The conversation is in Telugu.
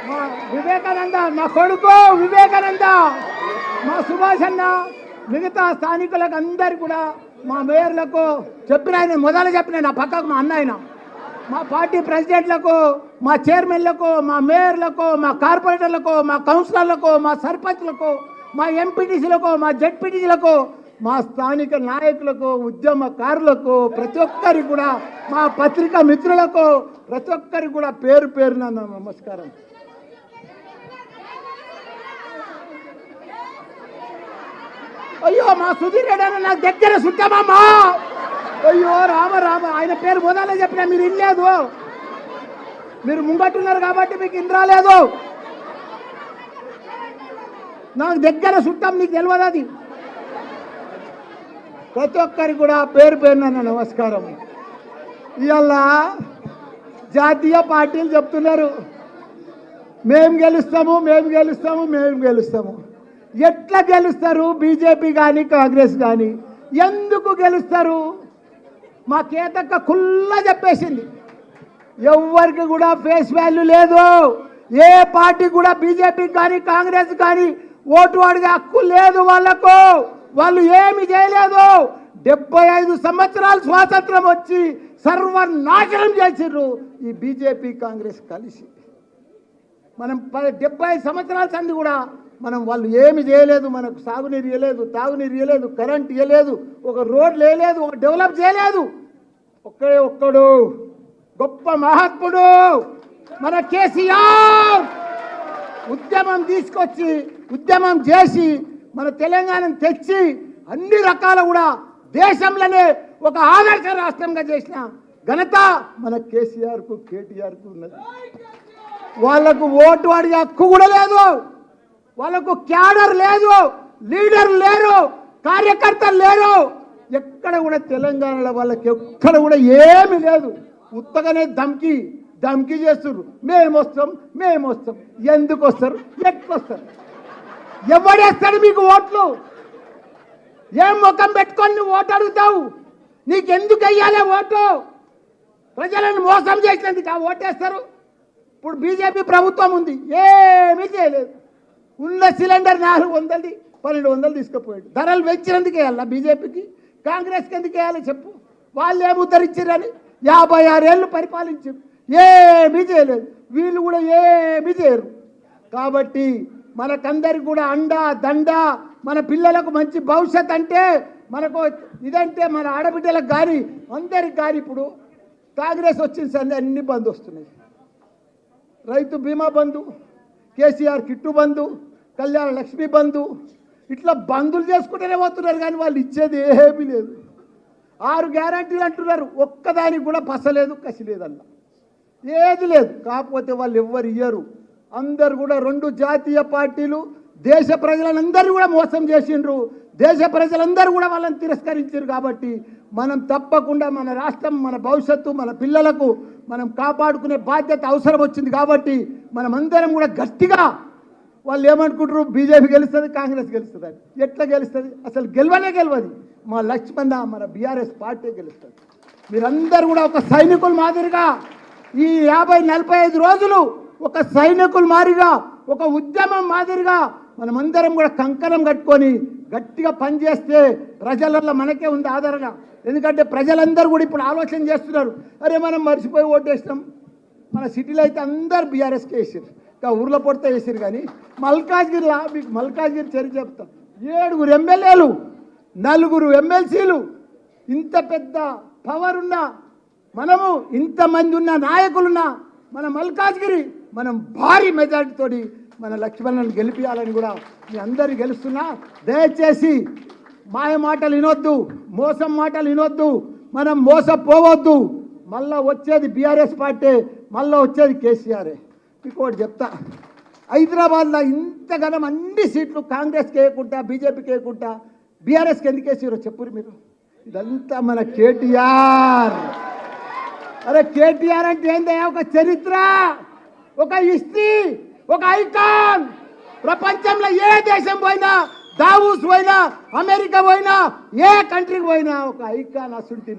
మా వివేకానంద, మా కొడుకు వివేకానంద, మా సుభాష్ అన్న, మిగతా స్థానికులకు అందరు కూడా, మా మేయర్లకు చెప్పిన, ఆయన మొదలు చెప్పిన, నా పక్కకు మా అన్న ఆయన, మా పార్టీ ప్రెసిడెంట్లకు, మా చైర్మన్లకు, మా మేయర్లకు, మా కార్పొరేటర్లకు, మా కౌన్సిలర్లకు, మా సర్పంచ్లకు, మా ఎంపీటీసీలకు, మా జెడ్పీటీసీలకు, మా స్థానిక నాయకులకు, ఉద్యమకారులకు, ప్రతి ఒక్కరికి కూడా, మా పత్రికా మిత్రులకు, ప్రతి ఒక్కరికి కూడా పేరు పేరున నమస్కారం. అయ్యో మా సుధీర్ రెడ్డి అన్న నాకు దగ్గర సుట్టమమ్మా. అయ్యో రామ రామ, ఆయన పేరు మొదలే చెప్పినా మీరు ఇనలేదు. మీరు ముంగట్టున్నారు కాబట్టి మీకు ఇన్ రాలేదు. నాకు దగ్గర సుట్టం, నీకు తెలియదు అది. ప్రతి ఒక్కరికి కూడా పేరు పేరున నమస్కారం. ఇవాళ జాతీయ పార్టీలు చెప్తున్నారు మేము గెలుస్తాము, మేము గెలుస్తాము, మేము గెలుస్తాము. ఎట్లా గెలుస్తారు? బీజేపీ కానీ కాంగ్రెస్ కానీ ఎందుకు గెలుస్తారు? మా కేతక్క కుల్లా చెప్పేసింది, ఎవరికి కూడా ఫేస్ వాల్యూ లేదు. ఏ పార్టీ కూడా బీజేపీ కానీ కాంగ్రెస్ కానీ ఓటు అడిగే హక్కు లేదు వాళ్ళకు. వాళ్ళు ఏమి చేయలేదు. 75 సంవత్సరాలు స్వాతంత్రం వచ్చి సర్వనాశనం చేసిర్రు ఈ బీజేపీ కాంగ్రెస్ కలిసి. మనం 70 సంవత్సరాల సంది కూడా మనం వాళ్ళు ఏమి చేయలేదు. మనకు సాగునీరు ఇవ్వలేదు, తాగునీరు ఇవ్వలేదు, కరెంట్ ఇవ్వలేదు, ఒక రోడ్లు వేయలేదు, ఒక డెవలప్ చేయలేదు. ఒక్కడు గొప్ప మహాత్ముడు మన కేసీఆర్. ఉద్యమం తీసుకొచ్చి, ఉద్యమం చేసి మన తెలంగాణను తెచ్చి అన్ని రకాల కూడా దేశంలోనే ఒక ఆదర్శ రాష్ట్రంగా చేసిన ఘనత మన కేసీఆర్కు, కేటీఆర్కు ఉన్నది. వాళ్లకు ఓటు అడిగే హక్కు కూడా లేదు. వాళ్ళకు క్యాడర్ లేదు, లీడర్ లేరు, కార్యకర్తలు లేరు. ఎక్కడ కూడా తెలంగాణలో వాళ్ళకి ఎక్కడ కూడా ఏమి లేదు. ఉత్తగానే ధమ్కి చేస్తున్నారు. మేము వస్తాం. ఎందుకు వస్తారు? ఎట్లా వస్తారు? ఎవడేస్తాడు మీకు ఓట్లు? ఏం ముఖం పెట్టుకొని నువ్వు ఓటు అడుగుతావు? నీకెందుకు వెయ్యాలి ఓటు? ప్రజలను మోసం చేసినందుకు ఆ ఓటేస్తారు. ఇప్పుడు బీజేపీ ప్రభుత్వం ఉంది, ఏమీ చేయలేదు. ఉన్న సిలిండర్ 400, 1200 తీసుకుపోయాడు. ధరలు పెంచినందుకు వేయాలా బీజేపీకి? కాంగ్రెస్కి ఎందుకు వేయాలి చెప్పు? వాళ్ళు ఏమి ఉద్ధరించారని 56 ఏళ్ళు పరిపాలించారు, ఏమీ చేయలేదు. వీళ్ళు కూడా ఏమీ చేయరు. కాబట్టి మనకందరికి కూడా అండా దండ, మన పిల్లలకు మంచి భవిష్యత్ అంటే మనకు ఇదంటే మన ఆడబిడ్డలకు కానీ అందరికి కానీ ఇప్పుడు కాంగ్రెస్ వచ్చిన సంది అన్ని బంద్ వస్తున్నాయి. రైతు బీమా బంధు, కేసీఆర్ కిట్టు బంధు, కళ్యాణ లక్ష్మి బంధు, ఇట్లా బంధులు చేసుకుంటూనే పోతున్నారు. కానీ వాళ్ళు ఇచ్చేది ఏమీ లేదు. 6 గ్యారంటీలు అంటున్నారు, ఒక్కదానికి కూడా పసలేదు, కసి లేదన్న, ఏది లేదు. కాకపోతే వాళ్ళు ఎవ్వరు ఇయ్యరు. అందరు కూడా 2 జాతీయ పార్టీలు దేశ ప్రజలందరూ కూడా మోసం చేసిండ్రు. దేశ ప్రజలందరూ కూడా వాళ్ళని తిరస్కరించారు. కాబట్టి మనం తప్పకుండా మన రాష్ట్రం, మన భవిష్యత్తు, మన పిల్లలకు మనం కాపాడుకునే బాధ్యత అవసరం వచ్చింది. కాబట్టి మనం అందరం కూడా గట్టిగా, వాళ్ళు ఏమనుకుంటారు బీజేపీ గెలుస్తుంది, కాంగ్రెస్ గెలుస్తుంది అని. ఎట్లా గెలుస్తుంది? అసలు గెలవదు. మా లక్ష్మణ, మన బీఆర్ఎస్ పార్టీ గెలుస్తుంది. మీరందరూ కూడా ఒక సైనికుల మాదిరిగా ఈ 50-45 రోజులు ఒక సైనికుల మాదిరిగా, ఒక ఉద్యమం మాదిరిగా మనమందరం కూడా కంకణం కట్టుకొని గట్టిగా పనిచేస్తే ప్రజలలో మనకే ఉంది ఆదరణ. ఎందుకంటే ప్రజలందరూ కూడా ఇప్పుడు ఆలోచన చేస్తున్నారు, అరే మనం మర్చిపోయి ఓటేసినాం. మన సిటీలో అయితే అందరు బీఆర్ఎస్కే వేసారు, ఇంకా ఊర్లో పొడితే వేసారు. కానీ మల్కాజ్గిరిలో, మీకు మల్కాజ్గిరి చరిత్ర చెప్తాం, 7 ఎమ్మెల్యేలు, 4 ఎమ్మెల్సీలు, ఇంత పెద్ద పవర్ ఉన్న మనము, ఇంతమంది ఉన్న నాయకులున్న మన మల్కాజ్గిరి మనం భారీ మెజారిటీతోటి మన లక్ష్మణ్ని గెలిపించాలని కూడా మీ అందరూ గెలుస్తున్నా. దయచేసి మాయ మాటలు వినొద్దు, మోసం మాటలు వినొద్దు, మనం మోసపోవద్దు. మళ్ళా వచ్చేది బీఆర్ఎస్ పార్టీ, మళ్ళీ వచ్చేది కేసీఆరే. మీకు ఒకటి చెప్తా, హైదరాబాద్లో ఇంతగానం అన్ని సీట్లు కాంగ్రెస్కి వేయకుండా, బీజేపీకి వేయకుండా బీఆర్ఎస్కి ఎందుకు వేసారో చెప్పురు మీరు. ఇదంతా మన కేటీఆర్. అరే కేటీఆర్ అంటే ఏందయ్యా? ఒక చరిత్ర, ఒక హిస్టరీ, ఒక ఐకాన్. ప్రపంచంలో ఏ దేశం పోయినా, దావూస్ పోయినా, అమెరికా పోయినా, ఏ కంట్రీకి పోయినా ఒక ఐకాన్ అసుంటి.